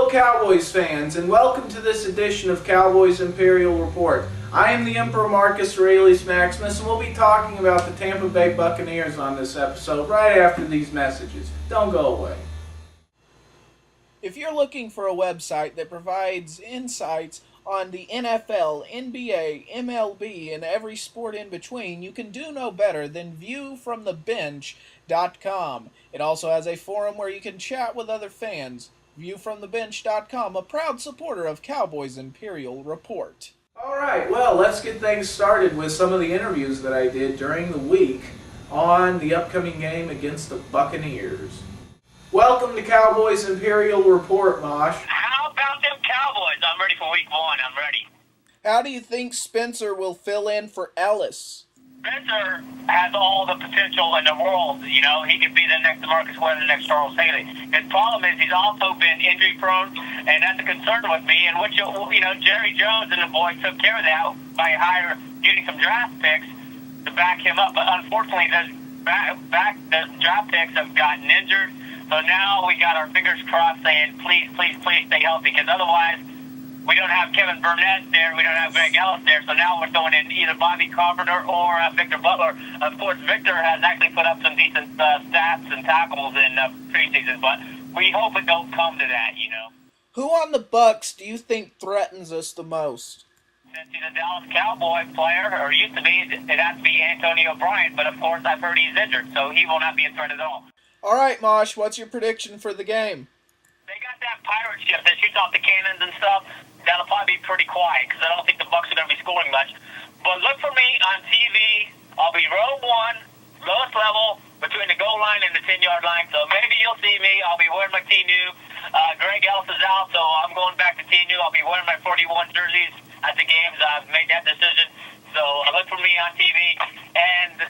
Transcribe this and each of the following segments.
Hello Cowboys fans, and welcome to this edition of Cowboys Imperial Report. I am the Emperor Marcus Aurelius Maximus, and we'll be talking about the Tampa Bay Buccaneers on this episode right after these messages. Don't go away. If you're looking for a website that provides insights on the NFL, NBA, MLB, and every sport in between, you can do no better than viewfromthebench.com. It also has a forum where you can chat with other fans. Viewfromthebench.com, a proud supporter of Cowboys Imperial Report. Alright, well, let's get things started with some of the interviews that I did during the week on the upcoming game against the Buccaneers. Welcome to Cowboys Imperial Report, Mosh. How about them Cowboys? I'm ready for week one. I'm ready. How do you think Spencer will fill in for Ellis? Spencer has all the potential in the world. You know, he could be the next Marcus Webb, the next Charles Haley. His problem is he's also been injury prone, and that's a concern with me. And which, you know, Jerry Jones and the boys took care of that by getting some draft picks to back him up. But unfortunately, those draft picks have gotten injured. So now we got our fingers crossed saying, please, please, please stay healthy, because otherwise we don't have Kevin Burnett there, we don't have Greg Ellis there, so now we're throwing in either Bobby Carpenter or Victor Butler. Of course, Victor has actually put up some decent stats and tackles in preseason, but we hope it don't come to that, you know. Who on the Bucs do you think threatens us the most? Since he's a Dallas Cowboy player, or used to be, it has to be Antonio Bryant, but of course I've heard he's injured, so he will not be a threat at all. All right, Mosh, what's your prediction for the game? They got that pirate ship that shoots off the cannons and stuff. That'll probably be pretty quiet, because I don't think the Bucs are going to be scoring much. But look for me on TV. I'll be row one, lowest level, between the goal line and the 10-yard line. So maybe you'll see me. I'll be wearing my T-New. Greg Ellis is out, so I'm going back to T-New. I'll be wearing my 41 jerseys at the games. I've made that decision. So look for me on TV. And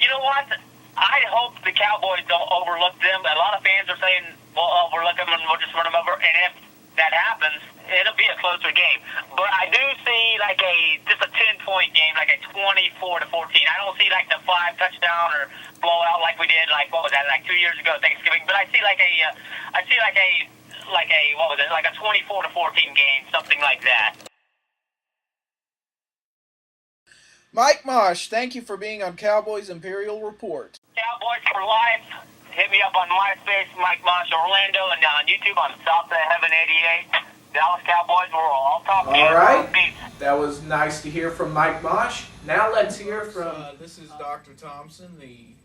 you know what? I hope the Cowboys don't overlook them. A lot of fans are saying, we'll overlook them and we'll just run them over. And if that happens, it'll be a closer game. But I do see like just a 10-point game, like a 24-14. I don't see like the 5-touchdown or blowout like we did, like, what was that, like 2 years ago, Thanksgiving. But I see like a 24-14 game, something like that. Mike Mosh, thank you for being on Cowboys Imperial Report. Cowboys for life. Hit me up on MySpace, Mike Mosh Orlando, and on YouTube on South of Heaven 88. Dallas Cowboys world. I'll talk to you. All right. That was nice to hear from Mike Mosh. Now let's hear from... this is Dr. Thompson, the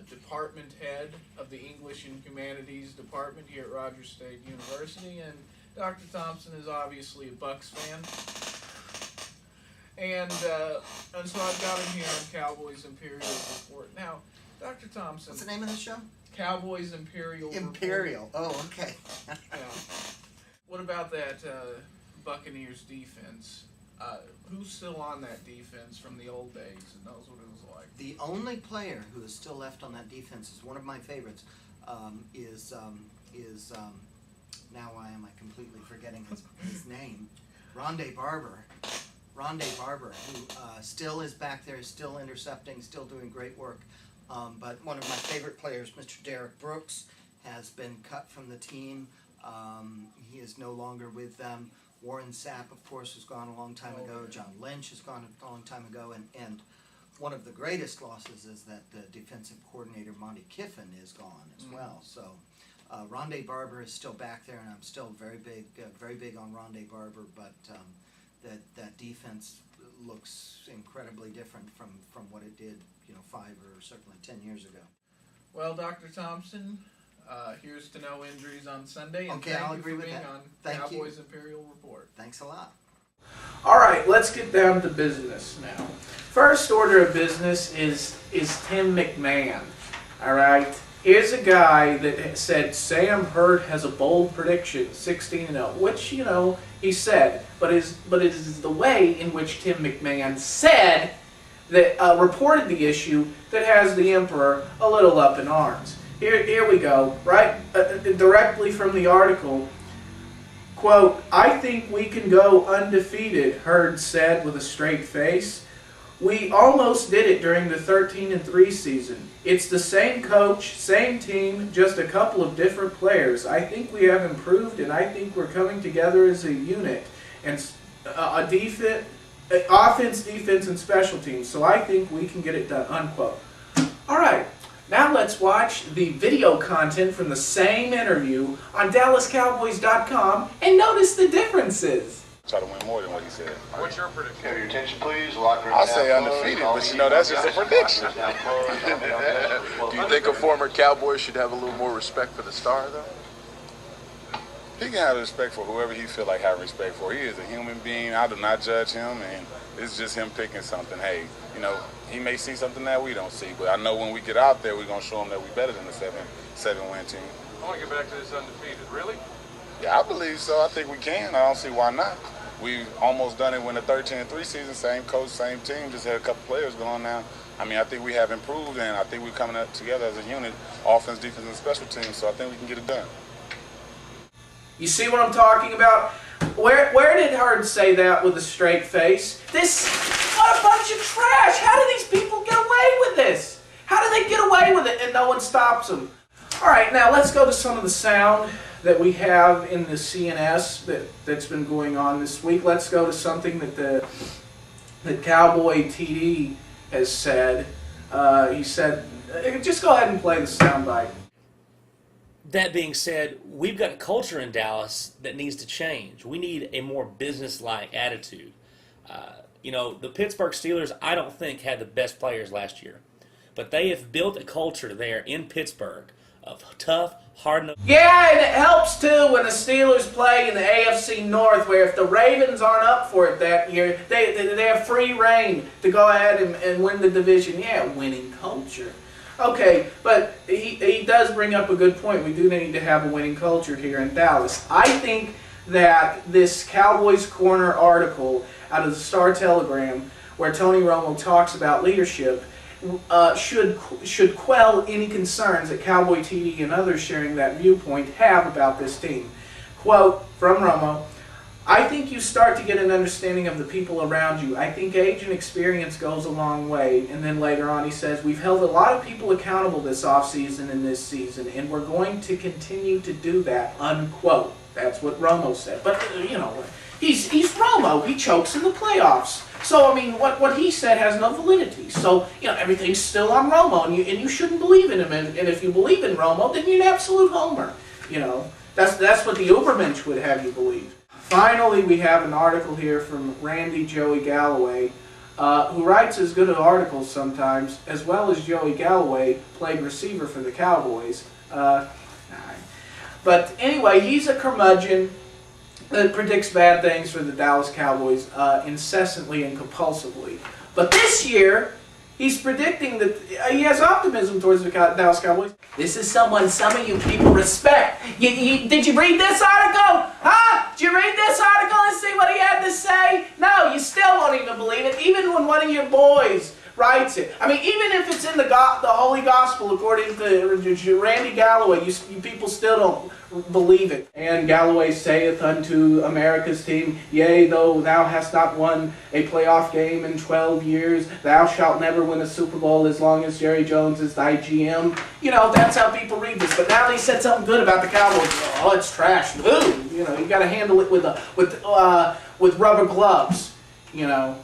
department head of the English and Humanities department here at Rogers State University. And Dr. Thompson is obviously a Bucs fan. And so I've got him here on Cowboys Imperial Report. Now, Dr. Thompson... What's the name of the show? Cowboys Imperial Imperial. Report. Oh, okay. Yeah. What about that Buccaneers defense? Who's still on that defense from the old days and knows what it was like? The only player who is still left on that defense is one of my favorites. Now why am I completely forgetting his name? Rondé Barber. Rondé Barber, who still is back there, still intercepting, still doing great work. But one of my favorite players, Mr. Derek Brooks, has been cut from the team. He is no longer with them. Warren Sapp, of course, was gone a long time ago. John Lynch has gone a long time ago. And one of the greatest losses is that the defensive coordinator, Monty Kiffin, is gone as well. So Rondé Barber is still back there, and I'm still very big on Rondé Barber. But that defense looks incredibly different from what it did, 5 or certainly 10 years ago. Well, Dr. Thompson, here's to no injuries on Sunday, and okay, thank I'll you agree for with being that. on Thank Cowboys you. Imperial Report. Thanks a lot. All right, let's get down to business now. First order of business is Tim McMahon. All right, here's a guy that said Sam Hurd has a bold prediction, 16-0, which he said, but it is the way in which Tim McMahon said that reported the issue that has the Emperor a little up in arms. Here we go, right directly from the article. Quote, "I think we can go undefeated," Hurd said with a straight face. We almost did it during the 13-3 season. It's the same coach, same team, just a couple of different players. I think we have improved, and I think we're coming together as a unit. And offense, defense, and special teams. So I think we can get it done, unquote. All right, now let's watch the video content from the same interview on DallasCowboys.com and notice the differences. Try to win more than what he said. What's your prediction? Have your attention, please. Locker room I now say closed. undefeated, All but you know, that's just a prediction. locker rooms now closed. Don't be on this. Do you think a former Cowboy should have a little more respect for the star, though? He can have respect for whoever he feel like having respect for. He is a human being. I do not judge him, and it's just him picking something. Hey, you know, he may see something that we don't see, but I know when we get out there, we're going to show him that we're better than the seven-win team. I want to get back to this undefeated. Really? Yeah, I believe so. I think we can. I don't see why not. We've almost done it when the 13-3 season, same coach, same team, just had a couple players going now. I mean, I think we have improved, and I think we're coming up together as a unit, offense, defense, and special teams, so I think we can get it done. You see what I'm talking about? Where did Hurd say that with a straight face? What a bunch of trash! How do these people get away with this? How do they get away with it and no one stops them? All right, now let's go to some of the sound that we have in the CNS that's been going on this week. Let's go to something that the Cowboy TD has said. He said, just go ahead and play the soundbite. That being said, we've got a culture in Dallas that needs to change. We need a more business-like attitude. The Pittsburgh Steelers, I don't think, had the best players last year. But they have built a culture there in Pittsburgh of tough, hard-nosed... Yeah, and it helps, too, when the Steelers play in the AFC North, where if the Ravens aren't up for it that year, they have free reign to go ahead and win the division. Yeah, winning culture. Okay, but he does bring up a good point. We do need to have a winning culture here in Dallas. I think that this Cowboys Corner article out of the Star-Telegram, where Tony Romo talks about leadership, should quell any concerns that Cowboy TD and others sharing that viewpoint have about this team. Quote from Romo, I think you start to get an understanding of the people around you. I think age and experience goes a long way. And then later on he says, we've held a lot of people accountable this offseason and this season, and we're going to continue to do that, unquote. That's what Romo said. But, he's Romo. He chokes in the playoffs. So, I mean, what he said has no validity. So, everything's still on Romo, and you shouldn't believe in him. And if you believe in Romo, then you're an absolute homer. That's what the Ubermensch would have you believe. Finally, we have an article here from Randy Joey Galloway, who writes as good articles sometimes, as well as Joey Galloway played receiver for the Cowboys. But anyway, he's a curmudgeon that predicts bad things for the Dallas Cowboys incessantly and compulsively. But this year, he's predicting that he has optimism towards the Dallas Cowboys. This is someone some of you people respect. Did you read this article? Huh? Did you read this article and see what he had to say? No, you still won't even believe it, even when one of your boys writes it. I mean, even if it's in the Holy Gospel according to Randy Galloway, you people still don't believe it. And Galloway saith unto America's team, Yea, though thou hast not won a playoff game in 12 years, thou shalt never win a Super Bowl as long as Jerry Jones is thy GM. That's how people read this. But now he said something good about the Cowboys. Oh, it's trash. Ooh, you got to handle it with rubber gloves. Oh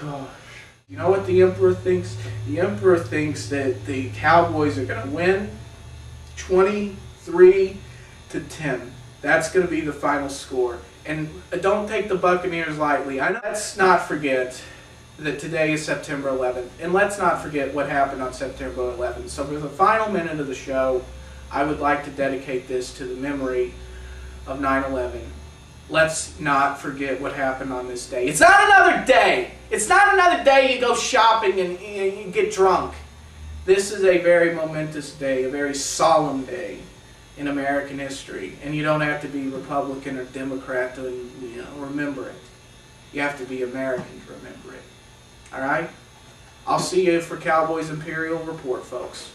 gosh. You know what the Emperor thinks? The Emperor thinks that the Cowboys are going to win 23-10. That's going to be the final score. And don't take the Buccaneers lightly. Let's not forget that today is September 11th. And let's not forget what happened on September 11th. So for the final minute of the show, I would like to dedicate this to the memory of 9/11. Let's not forget what happened on this day. It's not another day. It's not another day you go shopping and you get drunk. This is a very momentous day, a very solemn day in American history. And you don't have to be Republican or Democrat to remember it. You have to be American to remember it. All right? I'll see you for Cowboys Imperial Report, folks.